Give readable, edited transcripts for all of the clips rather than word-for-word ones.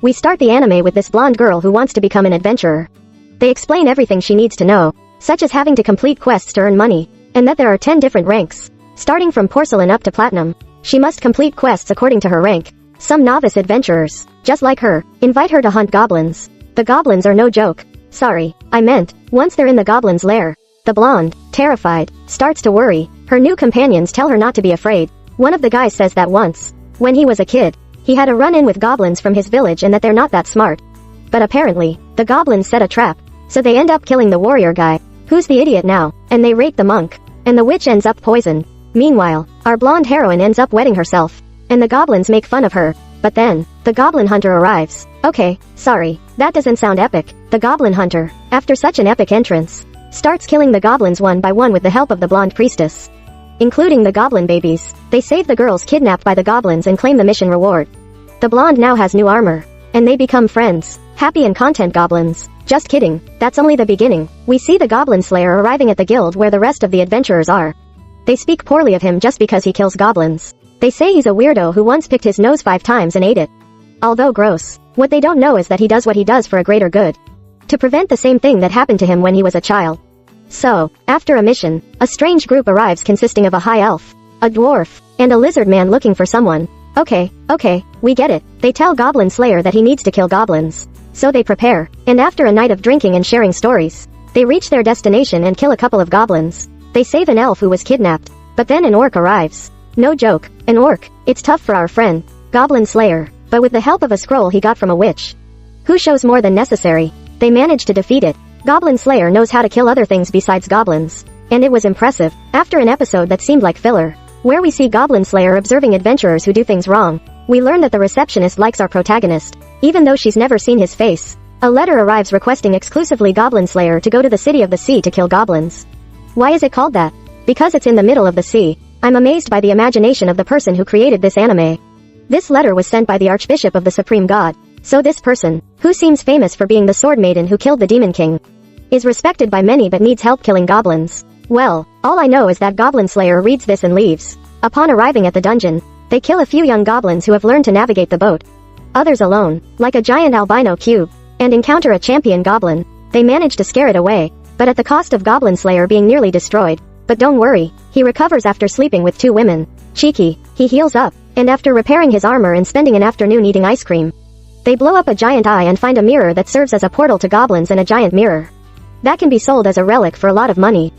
We start the anime with this blonde girl who wants to become an adventurer. They explain everything she needs to know, such as having to complete quests to earn money, and that there are 10 different ranks. Starting from porcelain up to platinum, she must complete quests according to her rank. Some novice adventurers, just like her, invite her to hunt goblins. The goblins are no joke. Sorry, I meant, once they're in the goblin's lair, the blonde, terrified, starts to worry. Her new companions tell her not to be afraid. One of the guys says that once, when he was a kid, he had a run-in with goblins from his village and that they're not that smart. But apparently, the goblins set a trap, so they end up killing the warrior guy. Who's the idiot now? And they rape the monk. And the witch ends up poisoned. Meanwhile, our blonde heroine ends up wetting herself. And the goblins make fun of her. But then, the goblin hunter arrives. Okay, sorry, that doesn't sound epic. The goblin hunter, after such an epic entrance, starts killing the goblins one by one with the help of the blonde priestess, including the goblin babies. They save the girls kidnapped by the goblins and claim the mission reward. The blonde now has new armor, and they become friends. Happy and content goblins. Just kidding, that's only the beginning. We see the goblin slayer arriving at the guild where the rest of the adventurers are. They speak poorly of him just because he kills goblins. They say he's a weirdo who once picked his nose 5 times and ate it. Although gross, what they don't know is that he does what he does for a greater good, to prevent the same thing that happened to him when he was a child. So, after a mission, a strange group arrives consisting of a high elf, a dwarf, and a lizard man looking for someone. Okay, we get it. They tell Goblin Slayer that he needs to kill goblins. So they prepare, and after a night of drinking and sharing stories, they reach their destination and kill a couple of goblins. They save an elf who was kidnapped, but then an orc arrives. No joke, an orc. It's tough for our friend, Goblin Slayer, but with the help of a scroll he got from a witch, who shows more than necessary, they manage to defeat it. Goblin Slayer knows how to kill other things besides goblins, and it was impressive. After an episode that seemed like filler, where we see Goblin Slayer observing adventurers who do things wrong, we learn that the receptionist likes our protagonist, even though she's never seen his face. A letter arrives requesting exclusively Goblin Slayer to go to the City of the Sea to kill goblins. Why is it called that? Because it's in the middle of the sea. I'm amazed by the imagination of the person who created this anime. This letter was sent by the Archbishop of the Supreme God. So this person, who seems famous for being the sword maiden who killed the Demon King, is respected by many but needs help killing goblins. Well, all I know is that Goblin Slayer reads this and leaves. Upon arriving at the dungeon, they kill a few young goblins who have learned to navigate the boat. Others alone, like a giant albino cube, and encounter a champion goblin. They manage to scare it away, but at the cost of Goblin Slayer being nearly destroyed. But don't worry, he recovers after sleeping with 2 women. Cheeky, he heals up, and after repairing his armor and spending an afternoon eating ice cream, they blow up a giant eye and find a mirror that serves as a portal to goblins and a giant mirror that can be sold as a relic for a lot of money.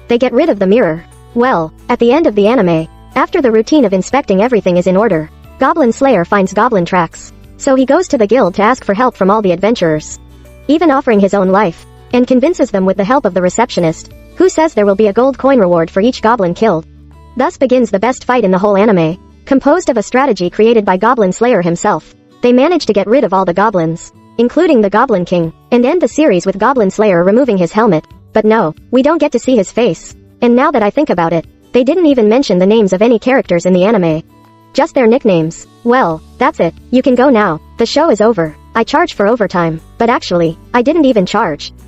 They get rid of the mirror. Well, at the end of the anime, after the routine of inspecting everything is in order, Goblin Slayer finds goblin tracks. So he goes to the guild to ask for help from all the adventurers, even offering his own life, and convinces them with the help of the receptionist, who says there will be a gold coin reward for each goblin killed. Thus begins the best fight in the whole anime, composed of a strategy created by Goblin Slayer himself. They manage to get rid of all the goblins, including the Goblin King, and end the series with Goblin Slayer removing his helmet. But no, we don't get to see his face. And now that I think about it, they didn't even mention the names of any characters in the anime. Just their nicknames. Well, that's it. You can go now. The show is over. I charge for overtime, but actually, I didn't even charge.